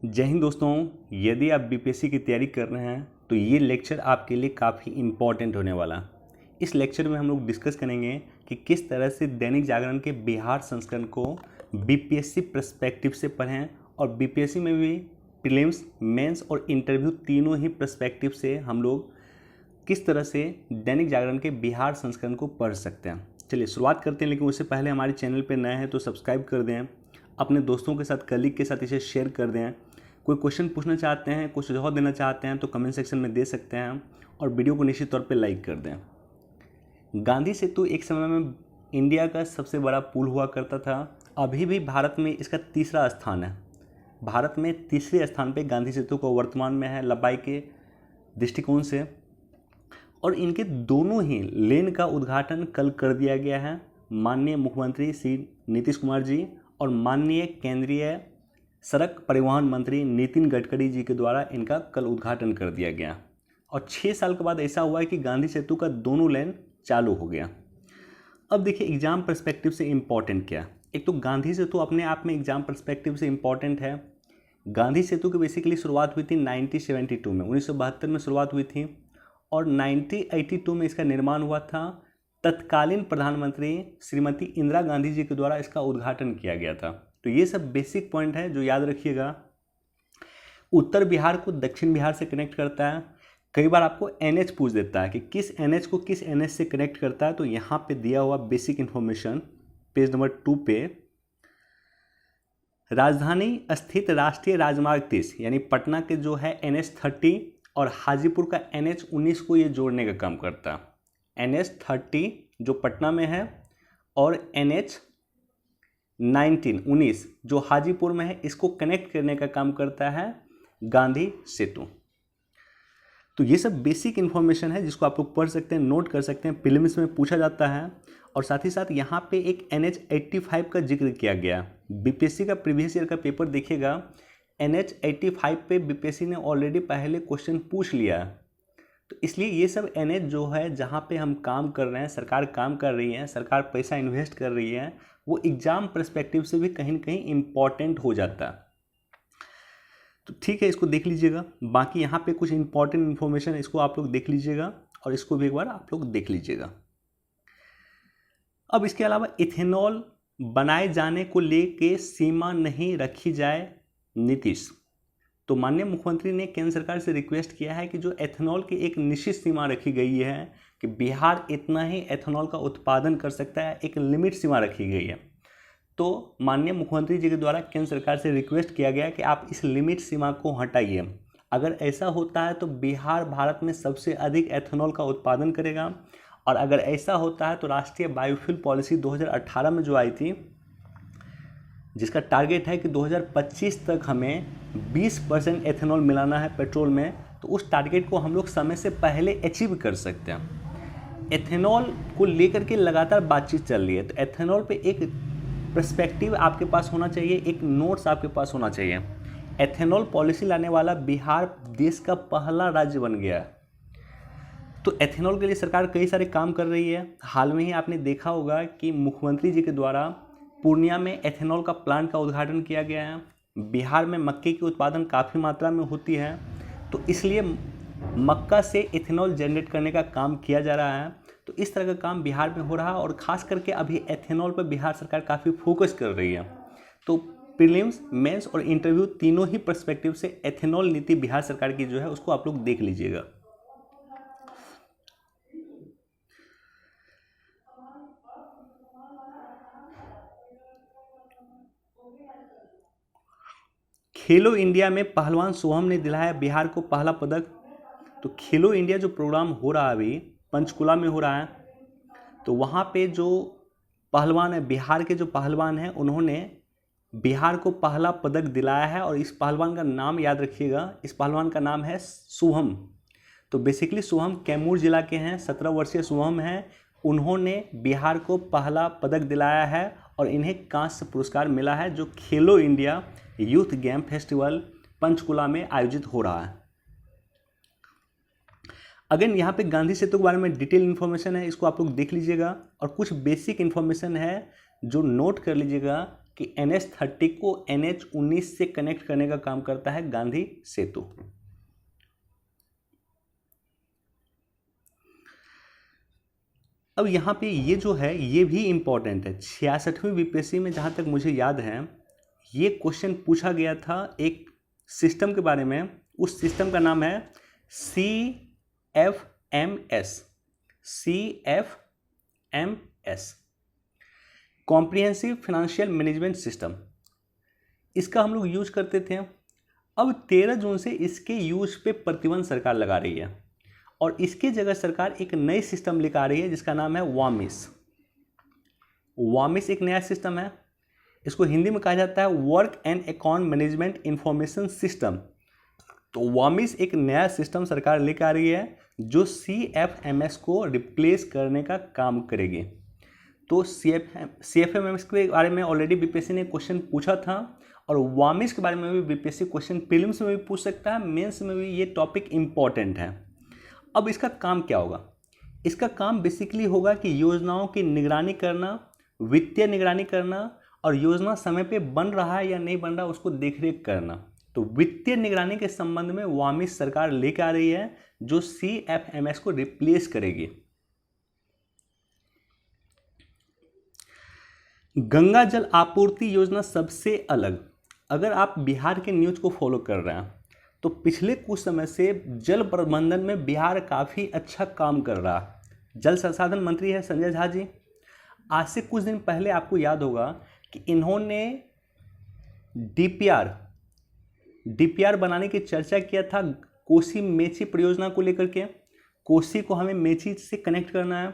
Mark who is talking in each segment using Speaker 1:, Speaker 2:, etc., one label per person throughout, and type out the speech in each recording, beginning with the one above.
Speaker 1: जय हिंद दोस्तों। यदि आप बीपीएससी की तैयारी कर रहे हैं तो ये लेक्चर आपके लिए काफ़ी इम्पॉर्टेंट होने वाला। इस लेक्चर में हम लोग डिस्कस करेंगे कि किस तरह से दैनिक जागरण के बिहार संस्करण को बीपीएससी पर्सपेक्टिव से पढ़ें और बीपीएससी में भी प्रीलिम्स, मेंस और इंटरव्यू तीनों ही पर्सपेक्टिव से हम लोग किस तरह से दैनिक जागरण के बिहार संस्करण को पढ़ सकते हैं। चलिए शुरुआत करते हैं, लेकिन उससे पहले हमारे चैनल पर नए हैं तो सब्सक्राइब कर दें, अपने दोस्तों के साथ, कलीग के साथ इसे शेयर कर दें। कोई क्वेश्चन पूछना चाहते हैं, कुछ सुझाव देना चाहते हैं तो कमेंट सेक्शन में दे सकते हैं और वीडियो को निश्चित तौर पे लाइक कर दें। गांधी सेतु एक समय में इंडिया का सबसे बड़ा पुल हुआ करता था। अभी भी भारत में इसका तीसरा स्थान है। भारत में तीसरे स्थान पे गांधी सेतु को वर्तमान में है लंबाई के दृष्टिकोण से, और इनके दोनों ही लेन का उद्घाटन कल कर दिया गया है। माननीय मुख्यमंत्री श्री नीतीश कुमार जी और माननीय केंद्रीय सड़क परिवहन मंत्री नितिन गडकरी जी के द्वारा इनका कल उद्घाटन कर दिया गया। और 6 साल के बाद ऐसा हुआ है कि गांधी सेतु का दोनों लेन चालू हो गया। अब देखिए एग्जाम पर्सपेक्टिव से इम्पॉर्टेंट क्या है। एक तो गांधी सेतु अपने आप में एग्जाम पर्सपेक्टिव से इम्पॉर्टेंट है। गांधी सेतु की बेसिकली शुरुआत हुई थी 1972 में, 1972 में शुरुआत हुई थी और 1982 में इसका निर्माण हुआ था। तत्कालीन प्रधानमंत्री श्रीमती इंदिरा गांधी जी के द्वारा इसका उद्घाटन किया गया था। तो ये सब बेसिक पॉइंट है जो याद रखिएगा। उत्तर बिहार को दक्षिण बिहार से कनेक्ट करता है। कई बार आपको एनएच पूछ देता है कि किस एनएच को किस एनएच से कनेक्ट करता है, तो यहाँ पे दिया हुआ बेसिक इन्फॉर्मेशन पेज नंबर 2 पे, राजधानी स्थित राष्ट्रीय राजमार्ग 30 यानी पटना के जो है NH30 और हाजीपुर का NH19 को ये जोड़ने का काम करता है। NH30 जो पटना में है और NH19 जो हाजीपुर में है, इसको कनेक्ट करने का काम करता है गांधी सेतु। तो ये सब बेसिक इन्फॉर्मेशन है जिसको आप लोग पढ़ सकते हैं, नोट कर सकते हैं, प्रीलिम्स में पूछा जाता है। और साथ ही साथ यहाँ पे एक NH85 का जिक्र किया गया। बीपीएससी का प्रीवियस ईयर का पेपर देखिएगा, NH85 पे बीपीएससी ने ऑलरेडी पहले क्वेश्चन पूछ लिया। तो इसलिए ये सब NH जो है जहाँ पे हम काम कर रहे हैं, सरकार काम कर रही है, सरकार पैसा इन्वेस्ट कर रही है, वो एग्जाम पर्सपेक्टिव से भी कहीं ना कहीं इम्पॉर्टेंट हो जाता है। तो ठीक है, इसको देख लीजिएगा। बाकी यहाँ पे कुछ इंपॉर्टेंट इन्फॉर्मेशन है, इसको आप लोग देख लीजिएगा और इसको भी एक बार आप लोग देख लीजिएगा। अब इसके अलावा इथेनॉल बनाए जाने को लेके सीमा नहीं रखी जाए नीतीश। तो माननीय मुख्यमंत्री ने केंद्र सरकार से रिक्वेस्ट किया है कि जो एथेनॉल की एक निश्चित सीमा रखी गई है कि बिहार इतना ही एथेनॉल का उत्पादन कर सकता है, एक लिमिट सीमा रखी गई है। तो माननीय मुख्यमंत्री जी के द्वारा केंद्र सरकार से रिक्वेस्ट किया गया कि आप इस लिमिट सीमा को हटाइए। अगर ऐसा होता है तो बिहार भारत में सबसे अधिक एथेनॉल का उत्पादन करेगा, और अगर ऐसा होता है तो राष्ट्रीय बायोफ्यूल पॉलिसी 2018 में जो आई थी, जिसका टारगेट है कि 2025 तक हमें 20% एथेनॉल मिलाना है पेट्रोल में, तो उस टारगेट को हम लोग समय से पहले अचीव कर सकते हैं। एथेनॉल को लेकर के लगातार बातचीत चल रही है, तो एथेनॉल पे एक पर्सपेक्टिव आपके पास होना चाहिए, एक नोट्स आपके पास होना चाहिए। एथेनॉल पॉलिसी लाने वाला बिहार देश का पहला राज्य बन गया है। तो एथेनॉल के लिए सरकार कई सारे काम कर रही है। हाल में ही आपने देखा होगा कि मुख्यमंत्री जी के द्वारा पूर्णिया में एथेनॉल का प्लांट का उद्घाटन किया गया है। बिहार में मक्के की उत्पादन काफ़ी मात्रा में होती है, तो इसलिए मक्का से एथेनॉल जनरेट करने का काम किया जा रहा है। तो इस तरह का काम बिहार में हो रहा है और ख़ास करके अभी एथेनॉल पर बिहार सरकार काफ़ी फोकस कर रही है। तो प्रीलिम्स, मेंस और इंटरव्यू तीनों ही पर्सपेक्टिव से एथेनॉल नीति बिहार सरकार की जो है उसको आप लोग देख लीजिएगा। खेलो इंडिया में पहलवान सोहम ने दिलाया बिहार को पहला पदक। तो खेलो इंडिया जो प्रोग्राम हो रहा है अभी पंचकुला में हो रहा है, तो वहाँ पे जो पहलवान है, बिहार के जो पहलवान हैं, उन्होंने बिहार को पहला पदक दिलाया है। और इस पहलवान का नाम याद रखिएगा, इस पहलवान का नाम है सोहम। तो बेसिकली सोहम कैमूर जिला के हैं, 17 वर्षीय सोहम हैं। उन्होंने बिहार को पहला पदक दिलाया है और इन्हें कांस्य पुरस्कार मिला है, जो खेलो India youth game festival Panchkula में आयोजित हो रहा है। अगेन यहाँ पे गांधी सेतु के बारे में डिटेल इन्फॉर्मेशन है, इसको आप लोग देख लीजिएगा। और कुछ बेसिक इन्फॉर्मेशन है जो नोट कर लीजिएगा कि NH30 को NH19 से कनेक्ट करने का काम करता है गांधी सेतु। अब यहाँ पे ये जो है ये भी इम्पॉर्टेंट है। 66वीं बीपीएससी में जहाँ तक मुझे याद है ये क्वेश्चन पूछा गया था एक सिस्टम के बारे में। उस सिस्टम का नाम है CFMS, comprehensive financial management system. इसका हम लोग यूज करते थे। अब 13 जून से इसके यूज पे प्रतिबंध सरकार लगा रही है और इसके जगह सरकार एक नई सिस्टम लेकर आ रही है जिसका नाम है वामिस। वामिस एक नया सिस्टम है। इसको हिंदी में कहा जाता है work and account management information system. तो वामिस एक नया सिस्टम सरकार लेकर आ रही है जो CFMS को रिप्लेस करने का काम करेगी। तो CFMS के बारे में ऑलरेडी बीपीएससी ने क्वेश्चन पूछा था और वामिस के बारे में भी बीपीएससी क्वेश्चन प्रीलिम्स में भी पूछ सकता है, मेंस में भी ये टॉपिक इम्पॉर्टेंट है। अब इसका काम क्या होगा? इसका काम बेसिकली होगा कि योजनाओं की निगरानी करना, वित्तीय निगरानी करना और योजना समय पे बन रहा है या नहीं बन रहा उसको देखरेख करना। तो वित्तीय निगरानी के संबंध में वामिस सरकार लेकर आ रही है जो CFMS को रिप्लेस करेगी। गंगा जल आपूर्ति योजना सबसे अलग। अगर आप बिहार के न्यूज़ को फॉलो कर रहे हैं तो पिछले कुछ समय से जल प्रबंधन में बिहार काफ़ी अच्छा काम कर रहा है। जल संसाधन मंत्री है संजय झा जी। आज से कुछ दिन पहले आपको याद होगा कि इन्होंने DPR बनाने की चर्चा किया था कोसी मेची परियोजना को लेकर के। कोसी को हमें मेची से कनेक्ट करना है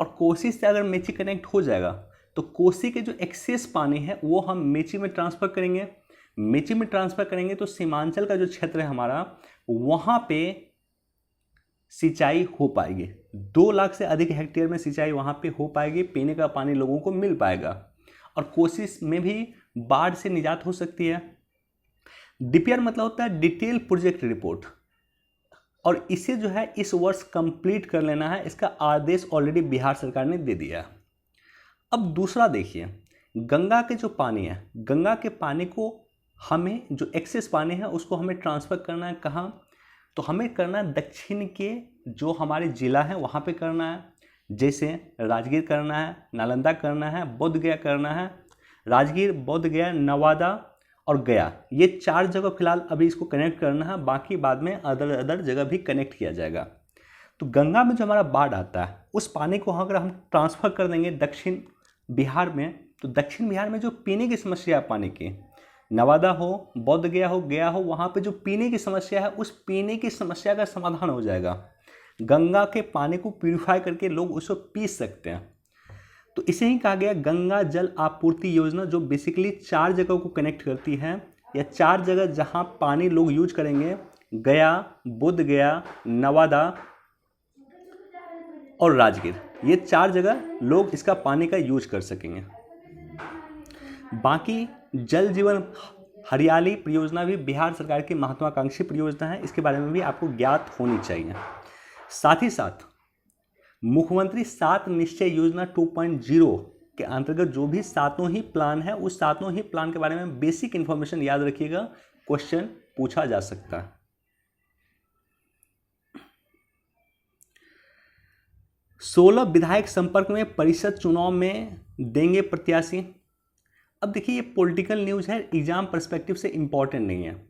Speaker 1: और कोसी से अगर मेची कनेक्ट हो जाएगा तो कोसी के जो एक्सेस पानी है वो हम मेची में ट्रांसफ़र करेंगे। मेची में ट्रांसफ़र करेंगे तो सीमांचल का जो क्षेत्र है हमारा वहाँ पे सिंचाई हो पाएगी। 2 लाख से अधिक हेक्टेयर में सिंचाई वहाँ पे हो पाएगी, पीने का पानी लोगों को मिल पाएगा और कोसी में भी बाढ़ से निजात हो सकती है। DPR मतलब होता है डिटेल प्रोजेक्ट रिपोर्ट और इसे जो है इस वर्ष कंप्लीट कर लेना है। इसका आदेश ऑलरेडी बिहार सरकार ने दे दिया। अब दूसरा देखिए, गंगा के जो पानी है, गंगा के पानी को हमें जो एक्सेस पानी है उसको हमें ट्रांसफ़र करना है। कहाँ? तो हमें करना है दक्षिण के जो हमारे ज़िला हैं वहाँ पे करना है। जैसे राजगीर करना है, नालंदा करना है, बोधगया करना है। राजगीर, बोधगया, नवादा और गया, ये 4 जगह फिलहाल अभी इसको कनेक्ट करना है। बाकी बाद में अदर जगह भी कनेक्ट किया जाएगा। तो गंगा में जो हमारा बाढ़ आता है उस पानी को अगर हम ट्रांसफ़र कर देंगे दक्षिण बिहार में, तो दक्षिण बिहार में जो पीने की समस्या है पानी की, नवादा हो, बोधगया हो, गया हो, वहाँ पे जो पीने की समस्या है उस पीने की समस्या का समाधान हो जाएगा। गंगा के पानी को प्यूरिफाई करके लोग उसको पी सकते हैं। तो इसे ही कहा गया गंगा जल आपूर्ति योजना, जो बेसिकली 4 जगह को कनेक्ट करती है या 4 जगह जहाँ पानी लोग यूज करेंगे, गया, बोधगया, नवादा और राजगीर, ये 4 जगह लोग इसका पानी का यूज कर सकेंगे। बाकी जल जीवन हरियाली परियोजना भी बिहार सरकार की महत्वाकांक्षी परियोजना है, इसके बारे में भी आपको ज्ञात होनी चाहिए। साथ ही साथ मुख्यमंत्री 7 निश्चय योजना 2.0 के अंतर्गत जो भी 7 ही प्लान है उस 7 ही प्लान के बारे में बेसिक इंफॉर्मेशन याद रखिएगा, क्वेश्चन पूछा जा सकता है। 16 विधायक संपर्क में परिषद चुनाव में देंगे प्रत्याशी। अब देखिए ये पॉलिटिकल न्यूज़ है, एग्जाम पर्सपेक्टिव से इम्पॉर्टेंट नहीं है।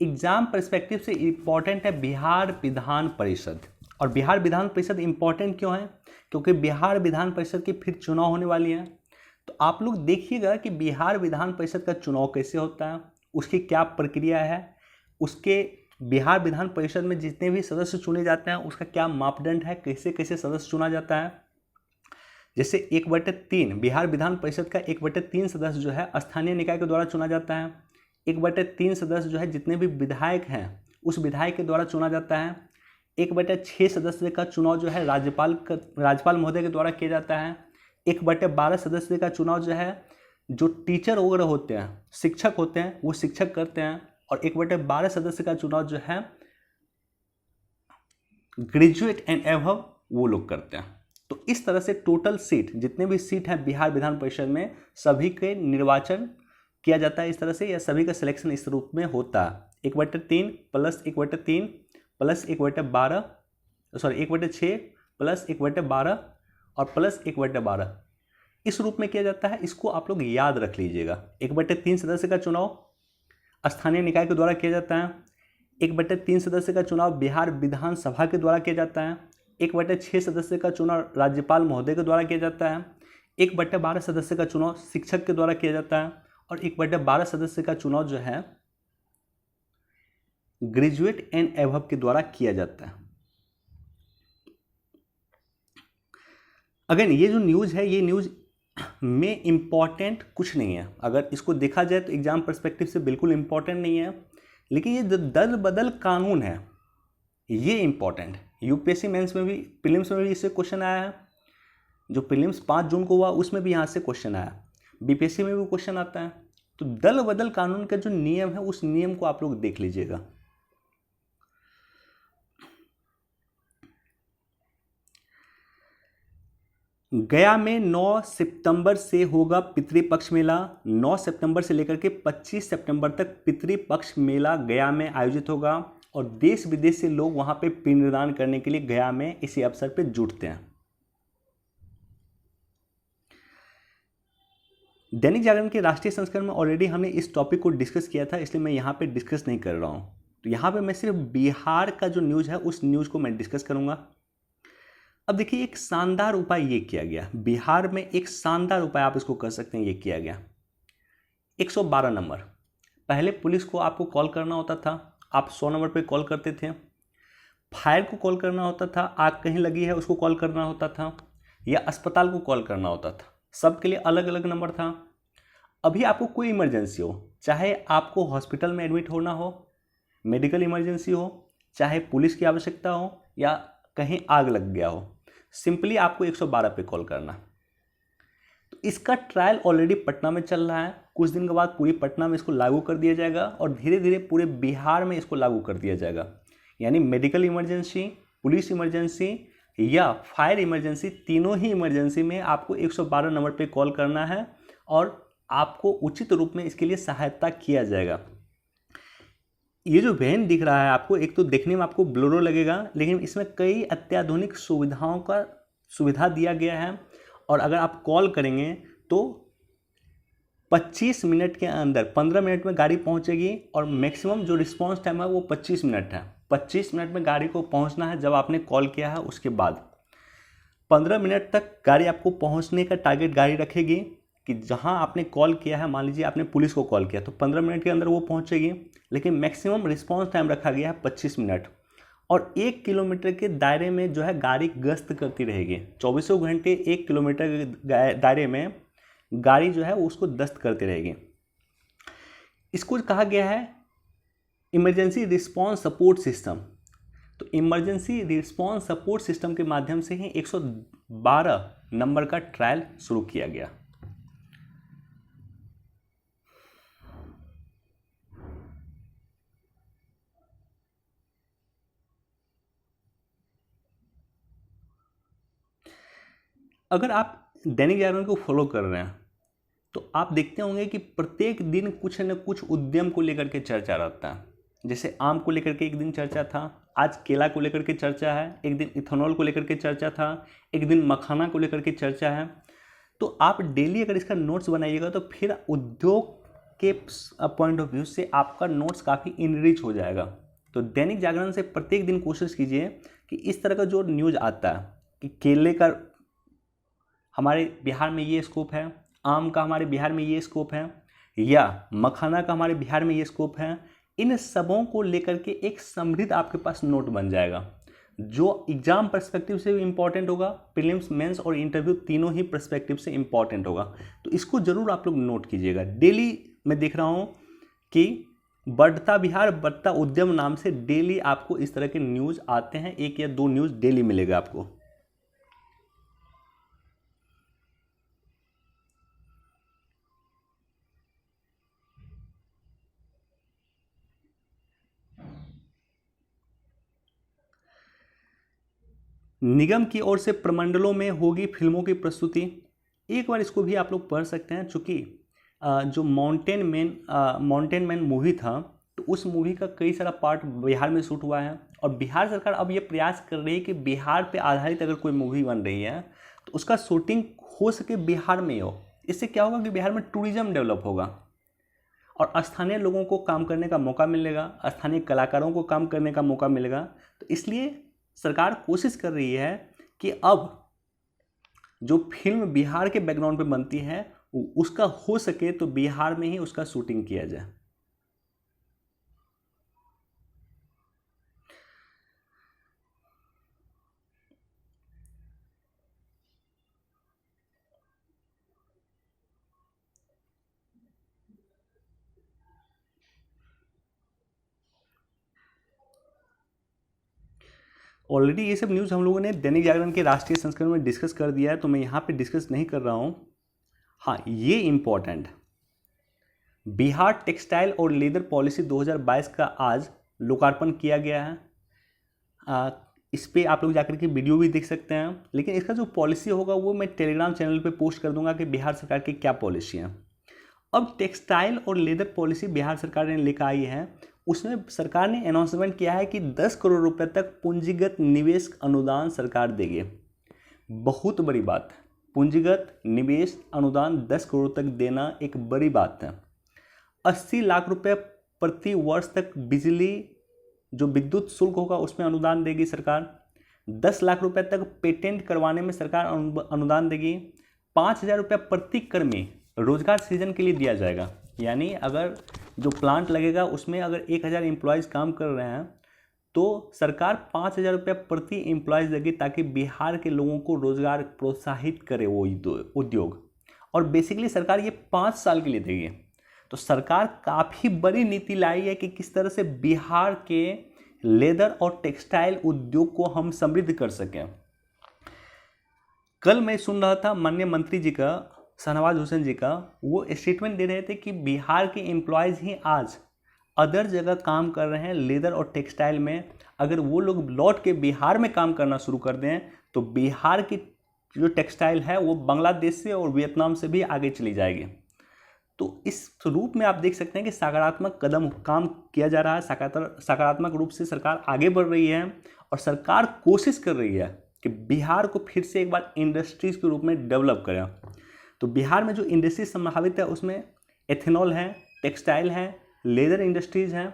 Speaker 1: एग्जाम पर्सपेक्टिव से इम्पॉर्टेंट है बिहार विधान परिषद। और बिहार विधान परिषद इम्पॉर्टेंट क्यों है? क्योंकि बिहार विधान परिषद की फिर चुनाव होने वाली है। तो आप लोग देखिएगा कि बिहार विधान परिषद का चुनाव कैसे होता है, उसकी क्या प्रक्रिया है, उसके बिहार विधान परिषद में जितने भी सदस्य चुने जाते हैं उसका क्या मापदंड है, कैसे कैसे सदस्य चुना जाता है। जैसे 1/3 बिहार विधान परिषद का 1/3 सदस्य जो है स्थानीय निकाय के द्वारा चुना जाता है। 1/3 सदस्य जो है जितने भी विधायक हैं उस विधायक के द्वारा चुना जाता है। 1/6 सदस्य का चुनाव जो है राज्यपाल महोदय के द्वारा किया जाता है। 1/12 सदस्य का चुनाव जो है जो टीचर वगैरह होते हैं, शिक्षक होते हैं, वो शिक्षक करते हैं। और 1/12 सदस्य का चुनाव जो है ग्रेजुएट एंड एबव वो लोग करते हैं। तो इस तरह से टोटल सीट, जितने भी सीट हैं बिहार विधान परिषद में, सभी के निर्वाचन किया जाता है इस तरह से, या सभी का सिलेक्शन इस रूप में होता है। 1/3 प्लस 1/3 प्लस 1/12, सॉरी 1/6 प्लस 1/12 और प्लस 1/12, इस रूप में किया जाता है। इसको आप लोग याद रख लीजिएगा। 1/3 सदस्य का चुनाव स्थानीय निकाय के द्वारा किया जाता है। 1/3 सदस्य का चुनाव बिहार विधानसभा के द्वारा किया जाता है। 1/6 सदस्य का चुनाव राज्यपाल महोदय के द्वारा किया जाता है। 1/12 सदस्य का चुनाव शिक्षक के द्वारा किया जाता है। और 1/12 सदस्य का चुनाव जो है ग्रेजुएट एंड एबव के द्वारा किया जाता है। अगेन ये जो न्यूज़ है, ये न्यूज़ में इम्पॉर्टेंट कुछ नहीं है। अगर इसको देखा जाए तो एग्जाम पर्सपेक्टिव से बिल्कुल इम्पॉर्टेंट नहीं है, लेकिन ये दल बदल कानून है, ये इम्पॉर्टेंट है। यूपीएससी मेंस में भी, प्रीलिम्स में भी इससे क्वेश्चन आया है। जो प्रीलिम्स 5 जून को हुआ उसमें भी यहाँ से क्वेश्चन आया, बीपीएससी में भी क्वेश्चन आता है। तो दल बदल कानून का जो नियम है, उस नियम को आप लोग देख लीजिएगा। गया में 9 सितंबर से होगा पितृपक्ष मेला। 9 सितंबर से लेकर के 25 सितंबर तक पितृपक्ष मेला गया में आयोजित होगा और देश विदेश से लोग वहां पे पिंडदान करने के लिए गया में इसी अवसर पे जुटते हैं। दैनिक जागरण के राष्ट्रीय संस्करण में ऑलरेडी हमने इस टॉपिक को डिस्कस किया था, इसलिए मैं यहाँ पे डिस्कस नहीं कर रहा हूँ। तो यहाँ पे मैं सिर्फ बिहार का जो न्यूज़ है उस न्यूज़ को मैं डिस्कस करूँगा। अब देखिए, एक शानदार उपाय ये किया गया बिहार में, एक शानदार उपाय आप इसको कर सकते हैं, ये किया गया 112 नंबर। पहले पुलिस को आपको कॉल करना होता था, आप 100 नंबर पे कॉल करते थे। फायर को कॉल करना होता था, आग कहीं लगी है उसको कॉल करना होता था, या अस्पताल को कॉल करना होता था। सबके लिए अलग अलग नंबर था। अभी आपको कोई इमरजेंसी हो, चाहे आपको हॉस्पिटल में एडमिट होना हो, मेडिकल इमरजेंसी हो, चाहे पुलिस की आवश्यकता हो, या कहीं आग लग गया हो, सिंपली आपको 112 पे कॉल करना। तो इसका ट्रायल ऑलरेडी पटना में चल रहा है। कुछ दिन के बाद पूरी पटना में इसको लागू कर दिया जाएगा और धीरे धीरे पूरे बिहार में इसको लागू कर दिया जाएगा। यानी मेडिकल इमरजेंसी, पुलिस इमरजेंसी या फायर इमरजेंसी, तीनों ही इमरजेंसी में आपको 112 नंबर पे कॉल करना है और आपको उचित रूप में इसके लिए सहायता किया जाएगा। ये जो वैन दिख रहा है आपको, एक तो देखने में आपको ब्लोरो लगेगा, लेकिन इसमें कई अत्याधुनिक सुविधाओं का सुविधा दिया गया है। और अगर आप कॉल करेंगे तो 25 मिनट के अंदर, 15 मिनट में गाड़ी पहुंचेगी और मैक्सिमम जो रिस्पांस टाइम है वो 25 मिनट है। 25 मिनट में गाड़ी को पहुंचना है जब आपने कॉल किया है। उसके बाद 15 मिनट तक गाड़ी आपको पहुंचने का टारगेट गाड़ी रखेगी कि जहां आपने कॉल किया है, मान लीजिए आपने पुलिस को कॉल किया तो 15 मिनट के अंदर वो पहुंचेगी, लेकिन मैक्सिमम रिस्पांस टाइम रखा गया है 25 मिनट। और 1 किलोमीटर के दायरे में जो है गाड़ी गश्त करती रहेगी। 24 घंटे 1 किलोमीटर के दायरे में गाड़ी जो है उसको दस्त करती रहेगी। इसको कहा गया है इमरजेंसी रिस्पांस सपोर्ट सिस्टम। तो इमरजेंसी रिस्पांस सपोर्ट सिस्टम के माध्यम से ही 112 नंबर का ट्रायल शुरू किया गया। अगर आप दैनिक जागरण को फॉलो कर रहे हैं तो आप देखते होंगे कि प्रत्येक दिन कुछ न कुछ उद्यम को लेकर के चर्चा रहता है। जैसे आम को लेकर के एक दिन चर्चा था, आज केला को लेकर के चर्चा है, एक दिन इथेनॉल को लेकर के चर्चा था, एक दिन मखाना को लेकर के चर्चा है। तो आप डेली अगर इसका नोट्स बनाइएगा तो फिर उद्योग के पॉइंट ऑफ व्यू से आपका नोट्स काफ़ी इनरिच हो जाएगा। तो दैनिक जागरण से प्रत्येक दिन कोशिश कीजिए कि इस तरह का जो न्यूज़ आता है कि केले का हमारे बिहार में ये स्कोप है, आम का हमारे बिहार में ये स्कोप है, या मखाना का हमारे बिहार में ये स्कोप है, इन सबों को लेकर के एक समृद्ध आपके पास नोट बन जाएगा जो एग्जाम पर्सपेक्टिव से भी इंपॉर्टेंट होगा, प्रीलिम्स, मेंस और इंटरव्यू तीनों ही पर्सपेक्टिव से इंपॉर्टेंट होगा। तो इसको जरूर आप लोग नोट कीजिएगा। डेली मैं देख रहा हूँ कि बढ़ता बिहार बढ़ता उद्यम नाम से डेली आपको इस तरह के न्यूज़ आते हैं, 1 या 2 न्यूज़ डेली मिलेगा आपको। निगम की ओर से प्रमंडलों में होगी फिल्मों की प्रस्तुति। एक बार इसको भी आप लोग पढ़ सकते हैं, चूँकि जो माउंटेन मैन मूवी था, तो उस मूवी का कई सारा पार्ट बिहार में शूट हुआ है, और बिहार सरकार अब ये प्रयास कर रही है कि बिहार पे आधारित अगर कोई मूवी बन रही है तो उसका शूटिंग हो सके बिहार में हो। इससे क्या होगा कि बिहार में टूरिज्म डेवलप होगा और स्थानीय लोगों को काम करने का मौका मिलेगा, स्थानीय कलाकारों को काम करने का मौका मिलेगा। तो इसलिए सरकार कोशिश कर रही है कि अब जो फिल्म बिहार के बैकग्राउंड पे बनती है उसका हो सके तो बिहार में ही उसका शूटिंग किया जाए। ऑलरेडी ये सब न्यूज़ हम लोगों ने दैनिक जागरण के राष्ट्रीय संस्करण में डिस्कस कर दिया है, तो मैं यहाँ पे डिस्कस नहीं कर रहा हूँ। हाँ, ये इम्पॉर्टेंट, बिहार टेक्सटाइल और लेदर पॉलिसी 2022 का आज लोकार्पण किया गया है। इस पर आप लोग जाकर के वीडियो भी देख सकते हैं, लेकिन इसका जो पॉलिसी होगा वो मैं टेलीग्राम चैनल पे पोस्ट कर दूंगा कि बिहार सरकार की क्या पॉलिसी है। अब टेक्सटाइल और लेदर पॉलिसी बिहार सरकार ने लेकर आई है, उसमें सरकार ने अनाउंसमेंट किया है कि 10 करोड़ रुपए तक पूंजीगत निवेश अनुदान सरकार देगी। बहुत बड़ी बात, पूंजीगत निवेश अनुदान 10 करोड़ तक देना एक बड़ी बात है। 80 लाख रुपए प्रति वर्ष तक बिजली जो विद्युत शुल्क होगा उसमें अनुदान देगी सरकार। 10 लाख रुपए तक पेटेंट करवाने में सरकार अनुदान देगी। 5,000 रुपये प्रति कर्मी रोजगार सृजन के लिए दिया जाएगा, यानी अगर जो प्लांट लगेगा उसमें अगर 1,000 एम्प्लॉयज़ काम कर रहे हैं तो सरकार 5,000 रुपये प्रति एम्प्लॉयज़ देगी, ताकि बिहार के लोगों को रोजगार प्रोत्साहित करे वो उद्योग। और बेसिकली सरकार ये 5 साल के लिए देगी। तो सरकार काफ़ी बड़ी नीति लाई है कि किस तरह से बिहार के लेदर और टेक्सटाइल उद्योग को हम समृद्ध कर सकें। कल मैं सुन रहा था माननीय मंत्री जी का, शहनवाज हुसैन जी का, वो स्टेटमेंट दे रहे थे कि बिहार के एम्प्लॉयज़ ही आज अदर जगह काम कर रहे हैं लेदर और टेक्सटाइल में। अगर वो लोग लौट के बिहार में काम करना शुरू कर दें तो बिहार की जो टेक्सटाइल है वो बांग्लादेश से और वियतनाम से भी आगे चली जाएगी। तो इस रूप में आप देख सकते हैं कि सकारात्मक कदम काम किया जा रहा है, सकारात्मक रूप से सरकार आगे बढ़ रही है, और सरकार कोशिश कर रही है कि बिहार को फिर से एक बार इंडस्ट्रीज के रूप में डेवलप करें। तो बिहार में जो इंडस्ट्री संभावित है उसमें एथेनॉल है, टेक्सटाइल है, लेदर इंडस्ट्रीज हैं।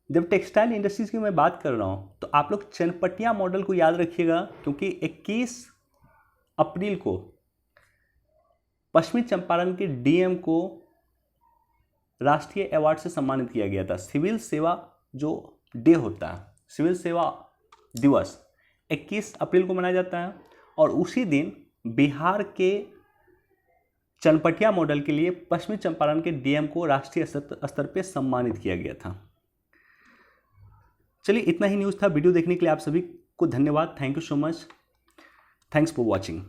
Speaker 1: जब टेक्सटाइल इंडस्ट्रीज की मैं बात कर रहा हूँ तो आप लोग चनपटिया मॉडल को याद रखिएगा, क्योंकि 21 अप्रैल को पश्चिमी चंपारण के डीएम को राष्ट्रीय अवार्ड से सम्मानित किया गया था। सिविल सेवा जो डे होता है, सिविल सेवा दिवस 21 अप्रैल को मनाया जाता है, और उसी दिन बिहार के चनपटिया मॉडल के लिए पश्चिमी चंपारण के डीएम को राष्ट्रीय स्तर पर सम्मानित किया गया था। चलिए, इतना ही न्यूज़ था। वीडियो देखने के लिए आप सभी को धन्यवाद। Thank you so much. Thanks for watching.